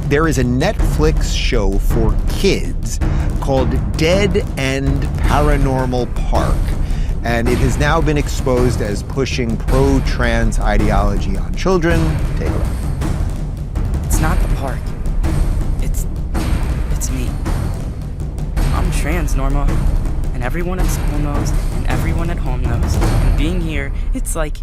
there is a Netflix show for kids called Dead End Paranormal Park, and it has now been exposed as pushing pro-trans ideology on children. Take a look. It's not the park. It's me. I'm trans, Norma. And everyone at school knows, and everyone at home knows. And being here, it's like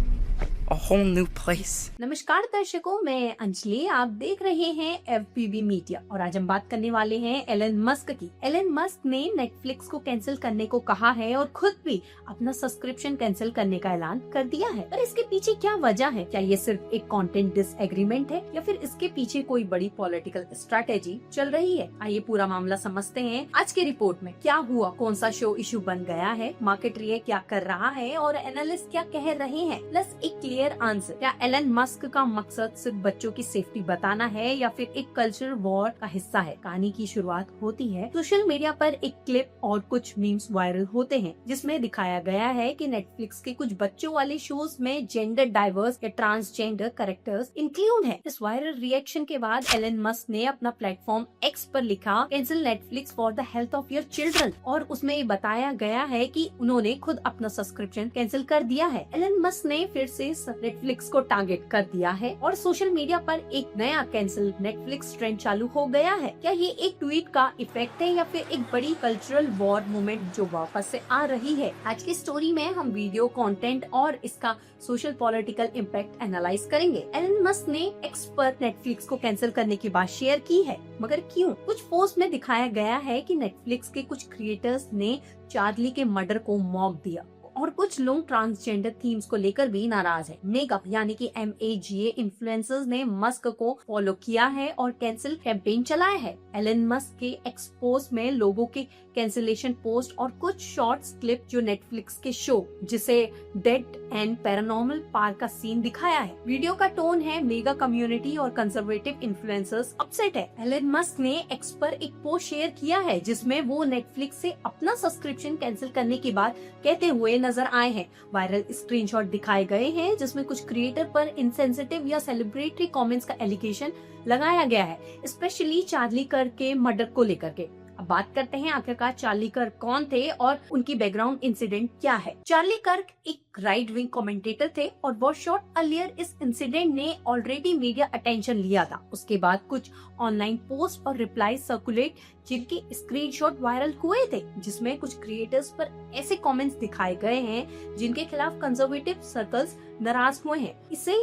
a whole new place. नमस्कार दर्शकों, मैं अंजलि, आप देख रहे हैं FBB media और आज हम बात करने वाले हैं एलन मस्क की। एलन मस्क ने नेटफ्लिक्स को कैंसिल करने को कहा है और खुद भी अपना सब्सक्रिप्शन कैंसिल करने का ऐलान कर दिया है। पर इसके पीछे क्या वजह है? क्या ये सिर्फ एक कंटेंट डिसएग्रीमेंट है या फिर इसके पीछे कोई बड़ी पॉलिटिकल स्ट्रैटेजी चल रही है? आइए पूरा मामला समझते हैं आज के रिपोर्ट में। क्या हुआ, कौन सा शो इशू बन गया है, मार्केट रिएक्ट क्या कर रहा है और एनालिस्ट क्या कह रहे हैं, प्लस एक क्लियर आंसर। क्या एलन मस्क का मकसद सिर्फ बच्चों की सेफ्टी बताना है या फिर एक कल्चर वॉर का हिस्सा है? कहानी की शुरुआत होती है सोशल मीडिया पर एक क्लिप और कुछ मीम्स वायरल होते हैं जिसमें दिखाया गया है कि नेटफ्लिक्स के कुछ बच्चों वाले शोज में जेंडर डाइवर्स या ट्रांसजेंडर कैरेक्टर्स इंक्लूड है। इस वायरल रिएक्शन के बाद एलन मस्क ने अपना प्लेटफॉर्म एक्स पर लिखा, cancel Netflix for the health of your children, और उसमें बताया गया है कि उन्होंने खुद अपना सब्सक्रिप्शन कैंसिल कर दिया है। एलन मस्क ने फिर से नेटफ्लिक्स को टारगेट कर दिया है और सोशल मीडिया पर एक नया कैंसिल नेटफ्लिक्स ट्रेंड चालू हो गया है। क्या ये एक ट्वीट का इफेक्ट है या फिर एक बड़ी कल्चरल वॉर मूवमेंट जो वापस से आ रही है? आज की स्टोरी में हम वीडियो कंटेंट और इसका सोशल पॉलिटिकल इम्पैक्ट एनालाइज करेंगे। एलन मस्क ने एक्स पर नेटफ्लिक्स को कैंसिल करने की बात शेयर की है, मगर क्यों? कुछ पोस्ट में दिखाया गया है कि नेटफ्लिक्स के कुछ क्रिएटर्स ने चार्ली के मर्डर को मॉक दिया और कुछ लोग ट्रांसजेंडर थीम्स को लेकर भी नाराज है। मेकअप यानी कि MAGA इन्फ्लुएंसर्स ने मस्क को फॉलो किया है और कैंसिल कैंपेन चलाया है। एलन मस्क के एक्सपोज में लोगों के कैंसिलेशन पोस्ट और कुछ शॉर्ट्स क्लिप जो नेटफ्लिक्स के शो जिसे डेड एंड पैरानॉर्मल पार्क का सीन दिखाया है। वीडियो का टोन है मेगा कम्युनिटी और कंजर्वेटिव इन्फ्लुएंसर्स अपसेट है। एलन मस्क ने एक्स पर एक पोस्ट शेयर किया है जिसमें वो नेटफ्लिक्स से अपना सब्सक्रिप्शन कैंसिल करने की बात कहते हुए नजर आए हैं। वायरल स्क्रीनशॉट दिखाए गए हैं जिसमें कुछ क्रिएटर पर इनसेंसिटिव या सेलिब्रेटरी कमेंट्स का एलिगेशन लगाया गया है, स्पेशली चार्ली कर्क के मर्डर को लेकर के। अब बात करते हैं आखिरकार चार्ली कर्क कौन थे और उनकी बैकग्राउंड इंसिडेंट क्या है। चार्ली कर्क एक राइट विंग कमेंटेटर थे और बहुत शॉर्ट अर्लियर इस इंसिडेंट ने ऑलरेडी मीडिया अटेंशन लिया था। उसके बाद कुछ ऑनलाइन पोस्ट और रिप्लाई सर्कुलेट जिनके स्क्रीनशॉट वायरल हुए थे जिसमें कुछ क्रिएटर्स पर ऐसे कमेंट्स दिखाए गए हैं जिनके खिलाफ कंजर्वेटिव सर्कल्स नाराज हुए हैं। इसे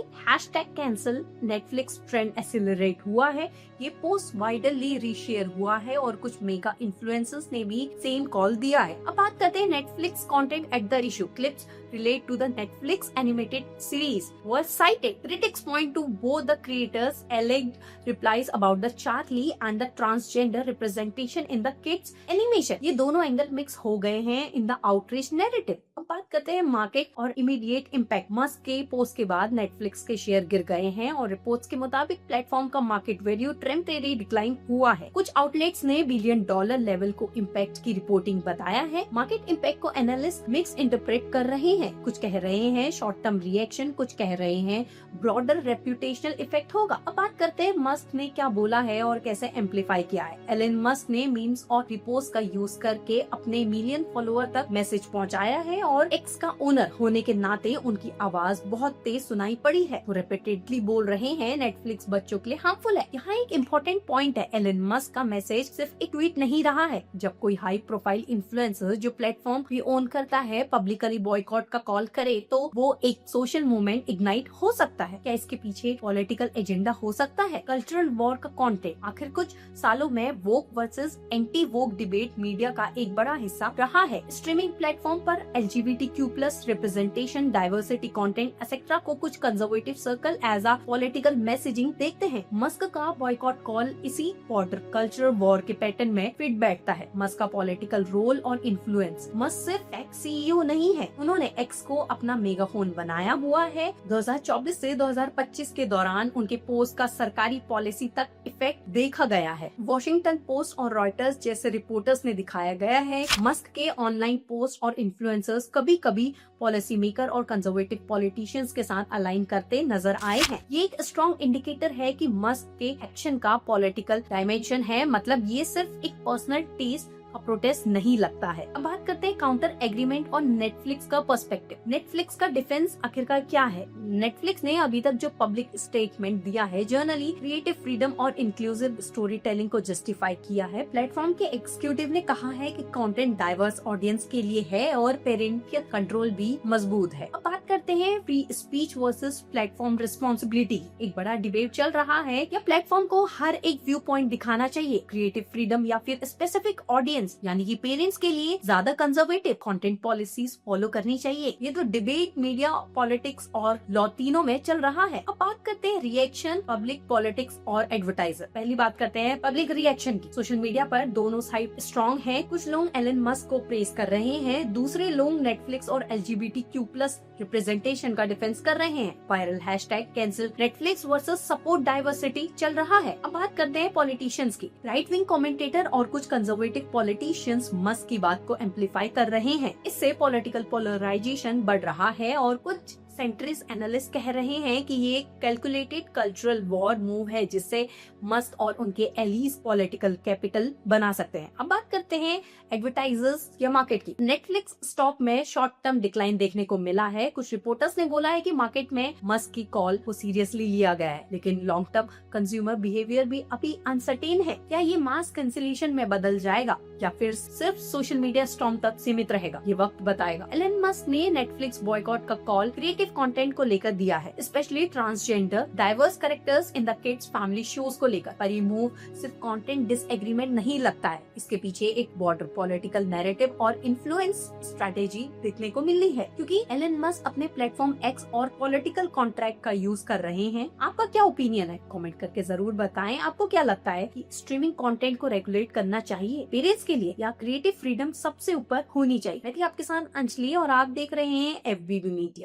#कैंसिल नेटफ्लिक्स ट्रेंड एक्सेलरेट हुआ है। ये पोस्ट वाइडली रीशेयर हुआ है और कुछ मेगा इन्फ्लुएंसर्स ने भी सेम कॉल दिया है। अब बात करते हैं Netflix content at the issue. Clips relate to the Netflix animated series were cited. Critics point to both the creators' alleged replies about the Charlie and the transgender representation in the kids animation. ये दोनों angle mix हो गए हैं in the outrage narrative. अब बात करते हैं market और इमीडिएट इम्पैक्ट। मस्क के पोस्ट के बाद नेटफ्लिक्स के शेयर गिर गए हैं और रिपोर्ट्स के मुताबिक प्लेटफॉर्म का मार्केट वैल्यू टेम्परेरी डिक्लाइन हुआ है। कुछ आउटलेट्स ने $1 बिलियन लेवल को इम्पैक्ट की रिपोर्टिंग बताया है। मार्केट इम्पैक्ट को एनालिस्ट मिक्स इंटरप्रेट कर रहे हैं। कुछ कह रहे हैं शॉर्ट टर्म रिएक्शन, कुछ कह रहे हैं ब्रॉडर रेप्यूटेशनल इफेक्ट होगा। अब बात करते हैं मस्क ने क्या बोला है और कैसे एम्पलीफाई किया है। एलन मस्क ने मीम्स और रिपोस्ट का यूज करके अपने मिलियन फॉलोअर तक मैसेज पहुंचाया है और एक्स का ओनर होने के नाते उनकी आवाज बहुत तेज सुनाई पड़ी है। वो रिपीटेडली बोल रहे हैं नेटफ्लिक्स बच्चों के लिए हार्मफुल है। यहाँ एक इम्पोर्टेंट पॉइंट है, एलन मस्क का मैसेज सिर्फ एक ट्वीट नहीं रहा है। जब कोई हाई प्रोफाइल इन्फ्लुएंसर जो प्लेटफॉर्म भी ओन करता है पब्लिकली बॉयकॉट का कॉल करे तो वो एक सोशल मूवमेंट इग्नाइट हो सकता है। क्या इसके पीछे पॉलिटिकल एजेंडा हो सकता है? कल्चरल वॉर का कंटेंट। आखिर कुछ सालों में woke versus anti woke debate media का एक बड़ा हिस्सा रहा है। स्ट्रीमिंग प्लेटफॉर्म पर LGBTQ+ representation, diversity content etcetera को कुछ conservative circle as a political messaging देखते हैं। मस्क का बॉयकॉट कॉल इसी बॉर्डर कल्चरल वॉर के पैटर्न में फिट बैठता है। मस्क का पॉलिटिकल रोल और इन्फ्लुएंस। मस्क सिर्फ एक्स CEO नहीं है, उन्होंने एक्स को अपना मेगाफोन बनाया हुआ है। 2024 से 2025 के दौरान उनके पोस्ट का सरकारी पॉलिसी तक इफेक्ट देखा गया है। वॉशिंगटन पोस्ट और रॉयटर्स जैसे रिपोर्टर्स ने दिखाया गया है मस्क के ऑनलाइन पोस्ट और इन्फ्लुएंसर्स कभी कभी पॉलिसी मेकर और कंजर्वेटिव पॉलिटिशियंस के साथ अलाइन करते नजर आए हैं। ये एक स्ट्रॉन्ग इंडिकेटर है कि मस्क के एक्शन का पॉलिटिकल डायमेंशन है, मतलब ये सिर्फ एक पर्सनल टेस्ट का प्रोटेस्ट नहीं लगता है। अब बात करते हैं काउंटर एग्रीमेंट और नेटफ्लिक्स का पर्सपेक्टिव। नेटफ्लिक्स का डिफेंस आखिरकार क्या है? नेटफ्लिक्स ने अभी तक जो पब्लिक स्टेटमेंट दिया है, जर्नली क्रिएटिव फ्रीडम और इंक्लूसिव स्टोरी टेलिंग को जस्टिफाई किया है। प्लेटफॉर्म के एग्जीक्यूटिव ने कहा है कि कंटेंट डाइवर्स ऑडियंस के लिए है और पेरेंटियल कंट्रोल भी मजबूत है। अब बात करते हैं free speech versus platform responsibility. एक बड़ा डिबेट चल रहा है, क्या प्लेटफॉर्म को हर एक व्यू पॉइंट दिखाना चाहिए, क्रिएटिव फ्रीडम या फिर स्पेसिफिक ऑडियंस यानी कि पेरेंट्स के लिए ज्यादा कंजर्वेटिव कंटेंट पॉलिसीज फॉलो करनी चाहिए। ये तो डिबेट मीडिया, पॉलिटिक्स और लॉ तीनों में चल रहा है। अब बात करते हैं रिएक्शन, पब्लिक, पॉलिटिक्स और एडवर्टाइजर। पहली बात करते हैं पब्लिक रिएक्शन की। सोशल मीडिया पर दोनों साइड स्ट्रॉन्ग है। कुछ लोग एलन मस्क को प्रेज कर रहे हैं, दूसरे लोग नेटफ्लिक्स और LGBTQ+ रिप्रेजेंटेशन का डिफेंस कर रहे हैं। Viral hashtag cancel Netflix versus support diversity चल रहा है। अब बात करते हैं पॉलिटिशियंस की। राइट विंग कमेंटेटर और कुछ कंजर्वेटिव पॉलिटिशियंस मस्क की बात को एम्पलीफाई कर रहे हैं। इससे पॉलिटिकल पोलराइजेशन बढ़ रहा है और कुछ सेंट्रिस्ट एनालिस्ट कह रहे हैं कि ये कैलकुलेटेड कल्चरल वॉर मूव है, जिससे मस्क और उनके एलीज पॉलिटिकल कैपिटल बना सकते हैं। अब बात करते हैं एडवर्टाइजर्स या मार्केट की। नेटफ्लिक्स स्टॉक में शॉर्ट टर्म डिक्लाइन देखने को मिला है। कुछ रिपोर्टर्स ने बोला है कि मार्केट में मस्क की कॉल को सीरियसली लिया गया है, लेकिन लॉन्ग टर्म कंज्यूमर बिहेवियर भी अभी अनसर्टेन है। क्या ये मास कैंसिलेशन में बदल जाएगा या फिर सिर्फ सोशल मीडिया स्टॉर्म तक सीमित रहेगा? ये वक्त बताएगा। एलन मस्क ने नेटफ्लिक्स बॉयकॉट का कॉल क्रिएटिव कंटेंट को लेकर दिया है, specially transgender, diverse characters in the kids family shows को लेकर। पर ये मूव सिर्फ कंटेंट डिसएग्रीमेंट नहीं लगता है, इसके पीछे एक बॉर्डर पॉलिटिकल नैरेटिव और इन्फ्लुएंस स्ट्रेटेजी देखने को मिली है, क्योंकि एलन मस्क अपने प्लेटफॉर्म X और पॉलिटिकल कॉन्ट्रैक्ट का यूज कर रहे हैं। आपका क्या ओपिनियन है? कमेंट करके जरूर बताएं। आपको क्या लगता है कि स्ट्रीमिंग कंटेंट को रेगुलेट करना चाहिए पेरेंट्स के लिए या क्रिएटिव फ्रीडम सबसे ऊपर होनी चाहिए? मैं थी आपके साथ अंजलि और आप देख रहे हैं FBB मीडिया।